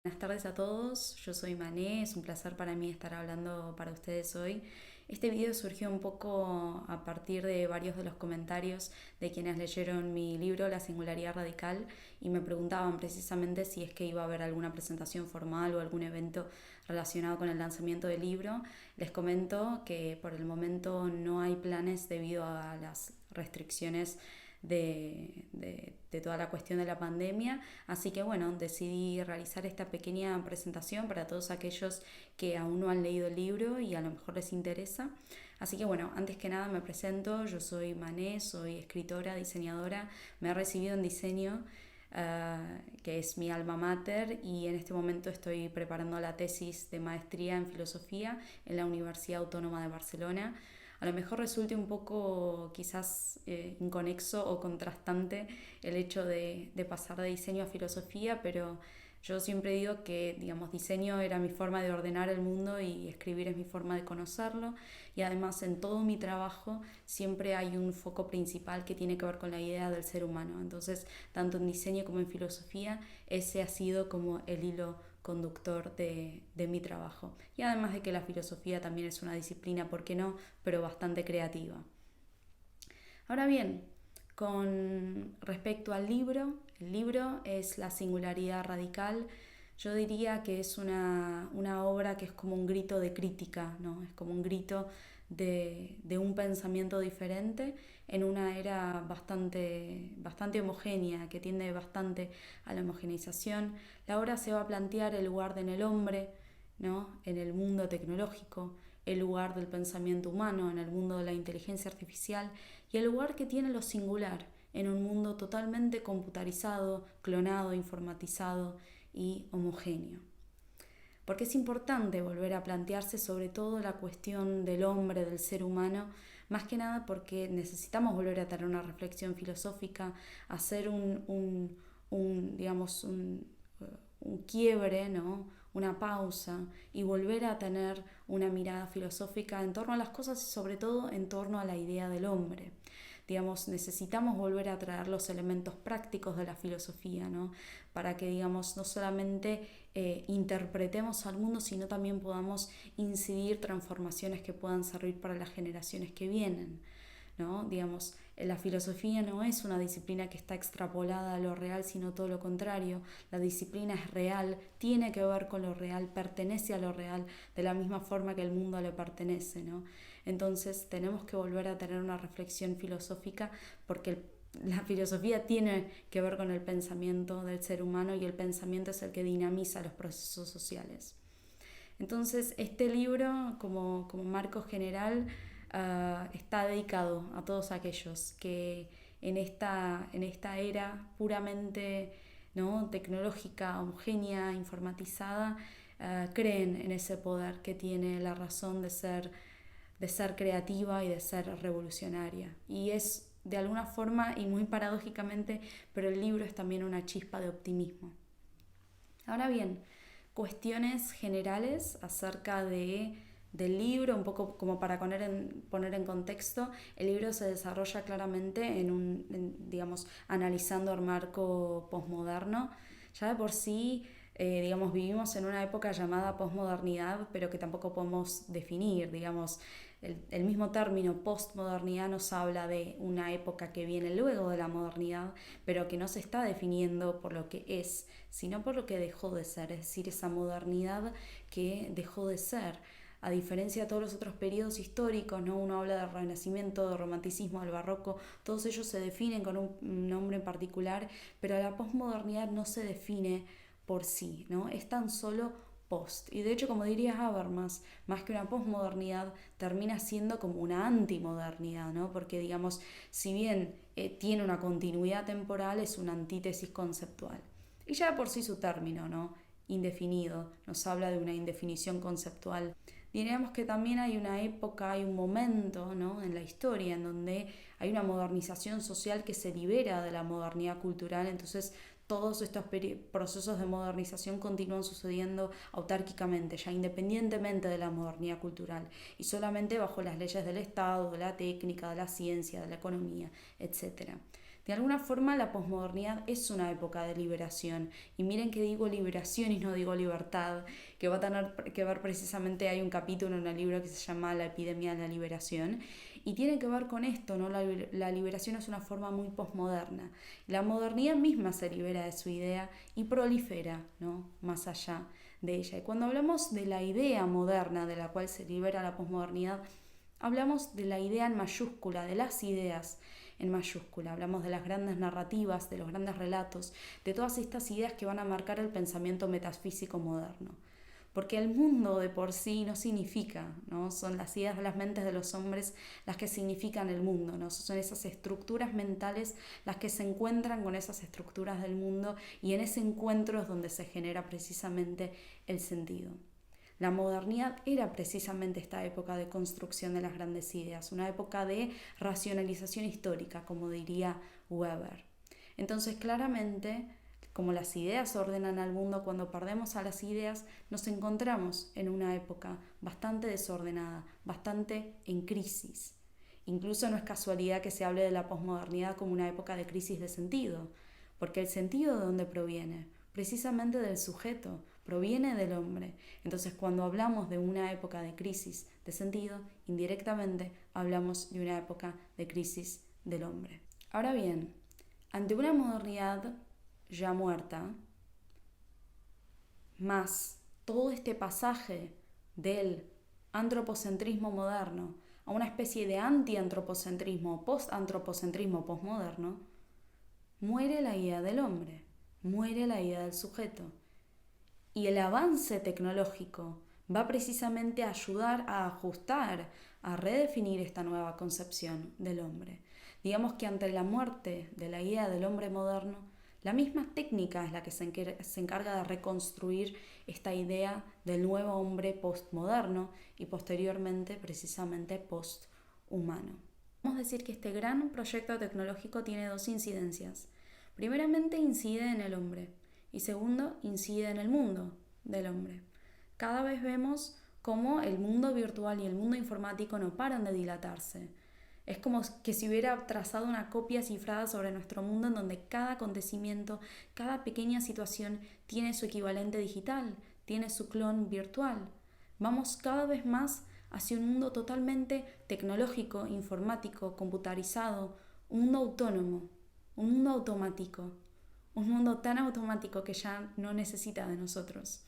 Buenas tardes a todos, yo soy Mané, es un placer para mí estar hablando para ustedes hoy. Este video surgió un poco a partir de varios de los comentarios de quienes leyeron mi libro La Singularidad Radical y me preguntaban precisamente si es que iba a haber alguna presentación formal o algún evento relacionado con el lanzamiento del libro. Les comento que por el momento no hay planes debido a las restricciones de toda la cuestión de la pandemia. Así que bueno, decidí realizar esta pequeña presentación para todos aquellos que aún no han leído el libro y a lo mejor les interesa. Así que bueno, antes que nada me presento, yo soy Mané, soy escritora, diseñadora, me he recibido en diseño, que es mi alma mater, y en este momento estoy preparando la tesis de maestría en filosofía en la Universidad Autónoma de Barcelona. A lo mejor resulte un poco quizás inconexo o contrastante el hecho de pasar de diseño a filosofía, pero yo siempre digo que, digamos, diseño era mi forma de ordenar el mundo y escribir es mi forma de conocerlo. Y además en todo mi trabajo siempre hay un foco principal que tiene que ver con la idea del ser humano. Entonces, tanto en diseño como en filosofía, ese ha sido como el hilo conductor de mi trabajo. Y además de que la filosofía también es una disciplina, ¿por qué no?, pero bastante creativa. Ahora bien, con respecto al libro, el libro es La Singularidad Radical. Yo diría que es una obra que es como un grito de crítica, ¿no? Es como un grito de un pensamiento diferente en una era bastante homogénea, que tiende bastante a la homogeneización. La obra se va a plantear el lugar en el hombre, ¿no?, en el mundo tecnológico, el lugar del pensamiento humano en el mundo de la inteligencia artificial y el lugar que tiene lo singular en un mundo totalmente computarizado, clonado, informatizado y homogéneo. Porque es importante volver a plantearse sobre todo la cuestión del hombre, del ser humano, más que nada porque necesitamos volver a tener una reflexión filosófica, hacer digamos, un quiebre, ¿no?, una pausa y volver a tener una mirada filosófica en torno a las cosas y sobre todo en torno a la idea del hombre. Digamos, necesitamos volver a traer los elementos prácticos de la filosofía, ¿no?, para que, digamos, no solamente interpretemos al mundo, sino también podamos incidir transformaciones que puedan servir para las generaciones que vienen, ¿no? Digamos, la filosofía no es una disciplina que está extrapolada a lo real, sino todo lo contrario. La disciplina es real, tiene que ver con lo real, pertenece a lo real, de la misma forma que el mundo le pertenece, ¿no? Entonces tenemos que volver a tener una reflexión filosófica porque la filosofía tiene que ver con el pensamiento del ser humano y el pensamiento es el que dinamiza los procesos sociales. Entonces, este libro, como marco general, está dedicado a todos aquellos que en esta era puramente, ¿no?, tecnológica, homogénea, informatizada, creen en ese poder que tiene la razón de ser creativa y de ser revolucionaria. Y es de alguna forma y muy paradójicamente, pero el libro es también una chispa de optimismo. Ahora bien, cuestiones generales acerca del libro, un poco como para poner en contexto. El libro se desarrolla claramente digamos, analizando el marco posmoderno. Ya de por sí, digamos, vivimos en una época llamada posmodernidad, pero que tampoco podemos definir, digamos. El mismo término postmodernidad nos habla de una época que viene luego de la modernidad, pero que no se está definiendo por lo que es, sino por lo que dejó de ser, es decir, esa modernidad que dejó de ser. A diferencia de todos los otros periodos históricos, ¿no?, uno habla del Renacimiento, del Romanticismo, del Barroco, todos ellos se definen con un nombre en particular, pero la posmodernidad no se define por sí, ¿no? Es tan solo post. Y de hecho, como diría Habermas, más que una posmodernidad, termina siendo como una antimodernidad, ¿no? Porque, digamos, si bien tiene una continuidad temporal, es una antítesis conceptual. Y ya por sí su término, ¿no?, indefinido, nos habla de una indefinición conceptual. Diríamos que también hay una época, hay un momento, ¿no?, en la historia en donde hay una modernización social que se libera de la modernidad cultural, entonces todos estos procesos de modernización continúan sucediendo autárquicamente, ya independientemente de la modernidad cultural, y solamente bajo las leyes del Estado, de la técnica, de la ciencia, de la economía, etcétera. De alguna forma la posmodernidad es una época de liberación. Y miren que digo liberación y no digo libertad, que va a tener que ver precisamente, hay un capítulo en el libro que se llama La epidemia de la liberación, y tiene que ver con esto, ¿no? La liberación es una forma muy posmoderna. La modernidad misma se libera de su idea y prolifera, ¿no? Más allá de ella. Y cuando hablamos de la idea moderna de la cual se libera la posmodernidad, hablamos de la idea en mayúscula, de las ideas en mayúscula. Hablamos de las grandes narrativas, de los grandes relatos, de todas estas ideas que van a marcar el pensamiento metafísico moderno. Porque el mundo de por sí no significa, ¿no? Son las ideas de las mentes de los hombres las que significan el mundo, ¿no? Son esas estructuras mentales las que se encuentran con esas estructuras del mundo, y en ese encuentro es donde se genera precisamente el sentido. La modernidad era precisamente esta época de construcción de las grandes ideas, una época de racionalización histórica, como diría Weber. Entonces, claramente, como las ideas ordenan al mundo, cuando perdemos a las ideas, nos encontramos en una época bastante desordenada, bastante en crisis. Incluso no es casualidad que se hable de la posmodernidad como una época de crisis de sentido, porque el sentido, ¿de dónde proviene? Precisamente del sujeto, proviene del hombre. Entonces, cuando hablamos de una época de crisis de sentido, indirectamente hablamos de una época de crisis del hombre. Ahora bien, ante una modernidad ya muerta, más todo este pasaje del antropocentrismo moderno a una especie de antiantropocentrismo, postantropocentrismo postmoderno, muere la idea del hombre, muere la idea del sujeto. Y el avance tecnológico va precisamente a ayudar a ajustar, a redefinir esta nueva concepción del hombre. Digamos que ante la muerte de la idea del hombre moderno, la misma técnica es la que se encarga de reconstruir esta idea del nuevo hombre postmoderno y posteriormente precisamente posthumano. Vamos a decir que este gran proyecto tecnológico tiene dos incidencias. Primeramente, incide en el hombre, y segundo, incide en el mundo del hombre. Cada vez vemos cómo el mundo virtual y el mundo informático no paran de dilatarse. Es como que si hubiera trazado una copia cifrada sobre nuestro mundo en donde cada acontecimiento, cada pequeña situación tiene su equivalente digital, tiene su clon virtual. Vamos cada vez más hacia un mundo totalmente tecnológico, informático, computarizado, un mundo autónomo, un mundo automático, un mundo tan automático que ya no necesita de nosotros.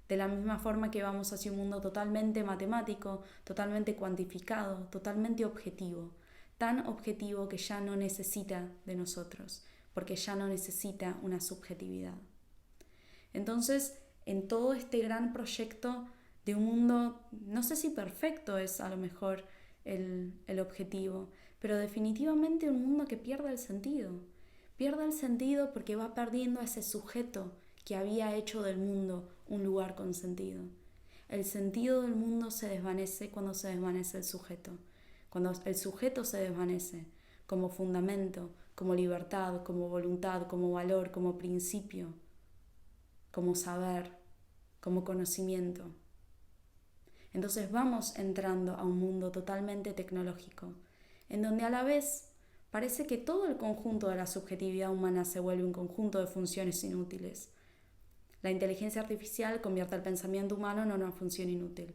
De la misma forma que vamos hacia un mundo totalmente matemático, totalmente cuantificado, totalmente objetivo, tan objetivo que ya no necesita de nosotros, porque ya no necesita una subjetividad. Entonces, en todo este gran proyecto de un mundo, no sé si perfecto es a lo mejor el objetivo, pero definitivamente un mundo que pierde el sentido. Pierde el sentido porque va perdiendo a ese sujeto que había hecho del mundo un lugar con sentido. El sentido del mundo se desvanece cuando se desvanece el sujeto. Cuando el sujeto se desvanece como fundamento, como libertad, como voluntad, como valor, como principio, como saber, como conocimiento. Entonces vamos entrando a un mundo totalmente tecnológico, en donde a la vez parece que todo el conjunto de la subjetividad humana se vuelve un conjunto de funciones inútiles. La inteligencia artificial convierte el pensamiento humano en una función inútil.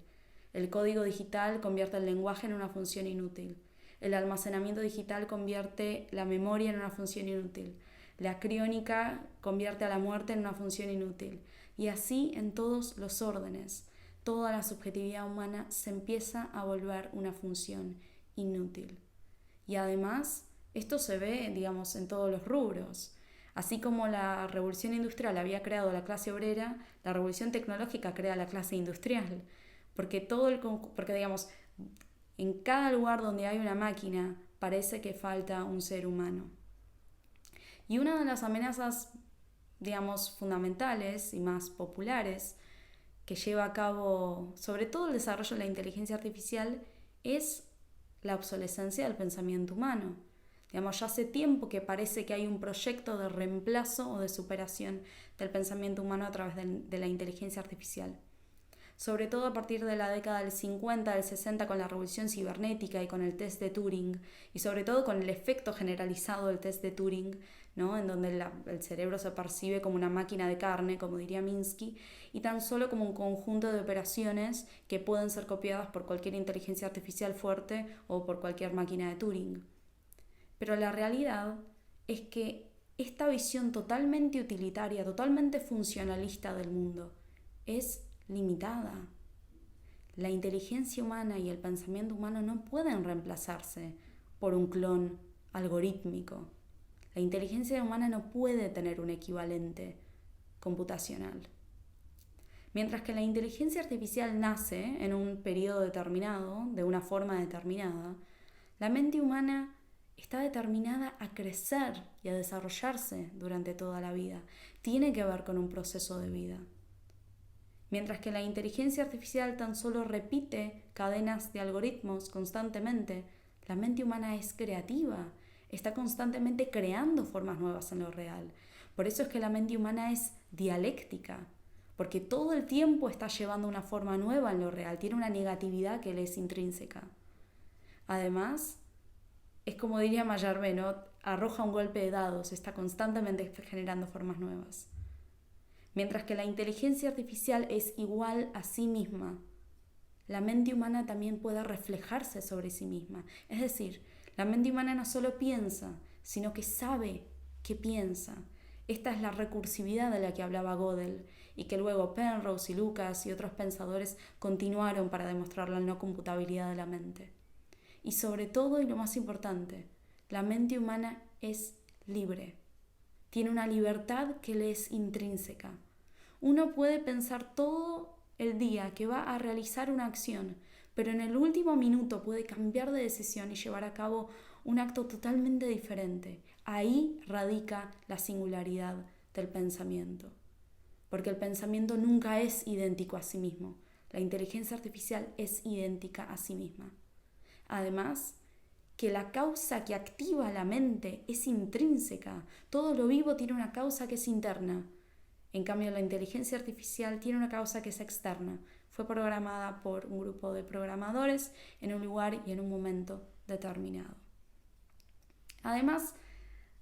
El código digital convierte el lenguaje en una función inútil. El almacenamiento digital convierte la memoria en una función inútil. La criónica convierte a la muerte en una función inútil. Y así en todos los órdenes. Toda la subjetividad humana se empieza a volver una función inútil. Y además, esto se ve, digamos, en todos los rubros. Así como la revolución industrial había creado la clase obrera, la revolución tecnológica crea la clase industrial. Porque digamos, en cada lugar donde hay una máquina parece que falta un ser humano. Y una de las amenazas, digamos, fundamentales y más populares que lleva a cabo, sobre todo el desarrollo de la inteligencia artificial, es la obsolescencia del pensamiento humano. Digamos, ya hace tiempo que parece que hay un proyecto de reemplazo o de superación del pensamiento humano a través de la inteligencia artificial. sobre todo a partir de la década del 50, del 60 con la revolución cibernética y con el test de Turing, y sobre todo con el efecto generalizado del test de Turing, ¿no? En donde el cerebro se percibe como una máquina de carne, como diría Minsky, y tan solo como un conjunto de operaciones que pueden ser copiadas por cualquier inteligencia artificial fuerte o por cualquier máquina de Turing. Pero la realidad es que esta visión totalmente utilitaria, totalmente funcionalista del mundo, es limitada. La inteligencia humana y el pensamiento humano no pueden reemplazarse por un clon algorítmico. La inteligencia humana no puede tener un equivalente computacional. Mientras que la inteligencia artificial nace en un periodo determinado, de una forma determinada, la mente humana está determinada a crecer y a desarrollarse durante toda la vida. Tiene que ver con un proceso de vida. Mientras que la inteligencia artificial tan solo repite cadenas de algoritmos constantemente, la mente humana es creativa, está constantemente creando formas nuevas en lo real. Por eso es que la mente humana es dialéctica, porque todo el tiempo está llevando una forma nueva en lo real, tiene una negatividad que le es intrínseca. Además, es como diría Mallarmé, ¿no? Arroja un golpe de dados, está constantemente generando formas nuevas. Mientras que la inteligencia artificial es igual a sí misma, la mente humana también puede reflejarse sobre sí misma. Es decir, la mente humana no solo piensa, sino que sabe que piensa. Esta es la recursividad de la que hablaba Gödel y que luego Penrose y Lucas y otros pensadores continuaron para demostrar la no computabilidad de la mente. Y sobre todo, y lo más importante, la mente humana es libre. Tiene una libertad que le es intrínseca. Uno puede pensar todo el día que va a realizar una acción, pero en el último minuto puede cambiar de decisión y llevar a cabo un acto totalmente diferente. Ahí radica la singularidad del pensamiento, porque el pensamiento nunca es idéntico a sí mismo. La inteligencia artificial es idéntica a sí misma. Además, que la causa que activa la mente es intrínseca. Todo lo vivo tiene una causa que es interna. En cambio, la inteligencia artificial tiene una causa que es externa. Fue programada por un grupo de programadores en un lugar y en un momento determinado. Además,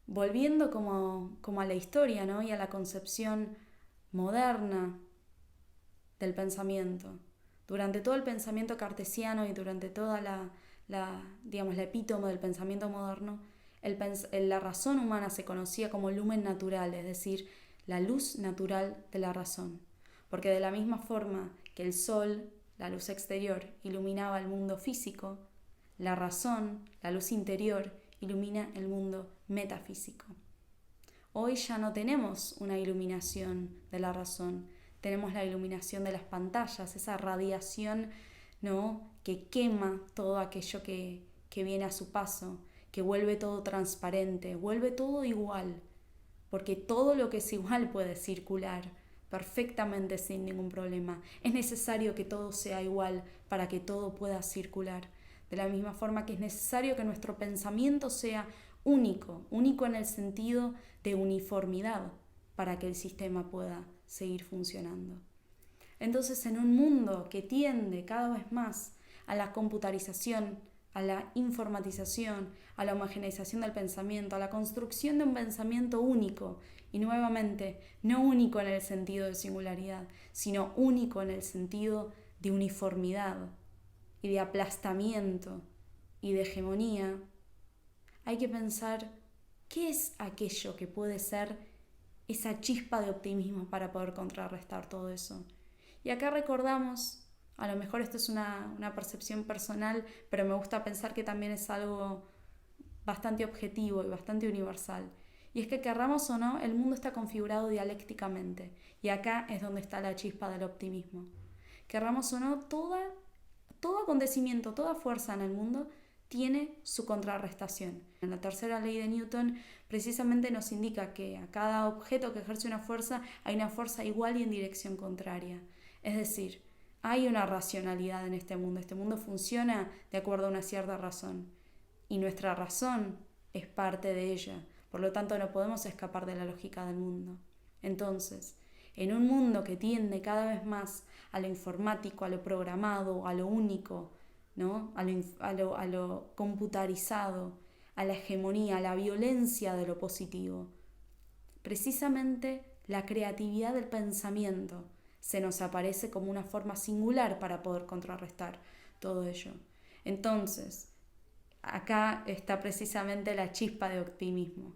volviendo como a la historia, ¿no? Y a la concepción moderna del pensamiento. Durante todo el pensamiento cartesiano y durante toda la epítome del pensamiento moderno, la razón humana se conocía como lumen natural, es decir, la luz natural de la razón. Porque de la misma forma que el sol, la luz exterior, iluminaba el mundo físico, la razón, la luz interior, ilumina el mundo metafísico. Hoy ya no tenemos una iluminación de la razón, tenemos la iluminación de las pantallas, esa radiación, ¿no?, que quema todo aquello que viene a su paso, que vuelve todo transparente, vuelve todo igual, porque todo lo que es igual puede circular perfectamente sin ningún problema. Es necesario que todo sea igual para que todo pueda circular. De la misma forma que es necesario que nuestro pensamiento sea único en el sentido de uniformidad para que el sistema pueda seguir funcionando. Entonces, en un mundo que tiende cada vez más a la computarización, a la informatización, a la homogeneización del pensamiento, a la construcción de un pensamiento único, y nuevamente, no único en el sentido de singularidad, sino único en el sentido de uniformidad y de aplastamiento y de hegemonía, hay que pensar qué es aquello que puede ser esa chispa de optimismo para poder contrarrestar todo eso. Y acá recordamos, a lo mejor esto es una percepción personal, pero me gusta pensar que también es algo bastante objetivo y bastante universal. Y es que querramos o no, el mundo está configurado dialécticamente. Y acá es donde está la chispa del optimismo. Querramos o no, todo acontecimiento, toda fuerza en el mundo tiene su contrarrestación. En la tercera ley de Newton precisamente nos indica que a cada objeto que ejerce una fuerza hay una fuerza igual y en dirección contraria. Es decir, hay una racionalidad en este mundo. Este mundo funciona de acuerdo a una cierta razón. Y nuestra razón es parte de ella. Por lo tanto, no podemos escapar de la lógica del mundo. Entonces, En un mundo que tiende cada vez más a lo informático, a lo programado, a lo único, ¿no? a lo computarizado, a la hegemonía, a la violencia de lo positivo. Precisamente la creatividad del pensamiento se nos aparece como una forma singular para poder contrarrestar todo ello. Entonces, acá está precisamente la chispa de optimismo,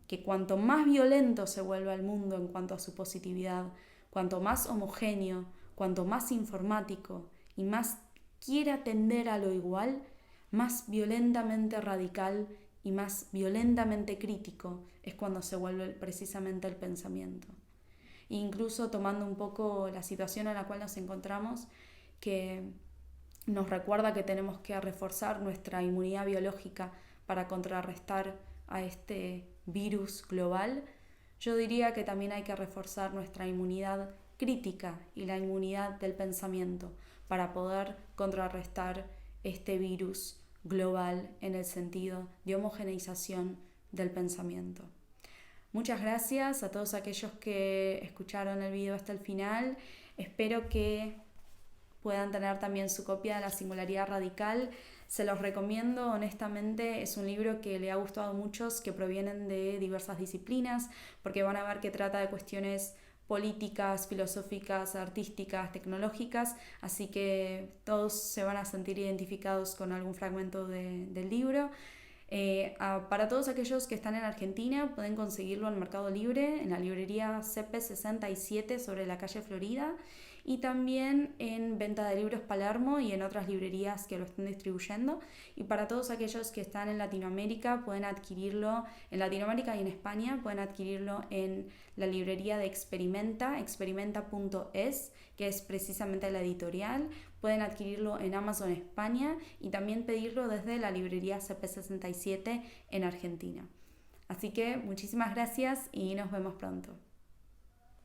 que cuanto más violento se vuelva el mundo en cuanto a su positividad, cuanto más homogéneo, cuanto más informático y más quiera tender a lo igual, más violentamente radical y más violentamente crítico es cuando se vuelve precisamente el pensamiento. E incluso tomando un poco la situación en la cual nos encontramos, que nos recuerda que tenemos que reforzar nuestra inmunidad biológica para contrarrestar a este virus global, yo diría que también hay que reforzar nuestra inmunidad crítica y la inmunidad del pensamiento para poder contrarrestar este virus global en el sentido de homogeneización del pensamiento. Muchas gracias a todos aquellos que escucharon el video hasta el final. Espero que puedan tener también su copia de La Singularidad Radical. Se los recomiendo, honestamente, es un libro que le ha gustado a muchos que provienen de diversas disciplinas, porque van a ver que trata de cuestiones políticas, filosóficas, artísticas, tecnológicas, así que todos se van a sentir identificados con algún fragmento del libro. Para todos aquellos que están en Argentina, pueden conseguirlo en Mercado Libre, en la librería CP67 sobre la calle Florida, y también en Venta de Libros Palermo y en otras librerías que lo estén distribuyendo. Y para todos aquellos que están en Latinoamérica, pueden adquirirlo en Latinoamérica y en España, pueden adquirirlo en la librería de Experimenta, experimenta.es, que es precisamente la editorial. Pueden adquirirlo en Amazon España y también pedirlo desde la librería CP67 en Argentina. Así que muchísimas gracias y nos vemos pronto.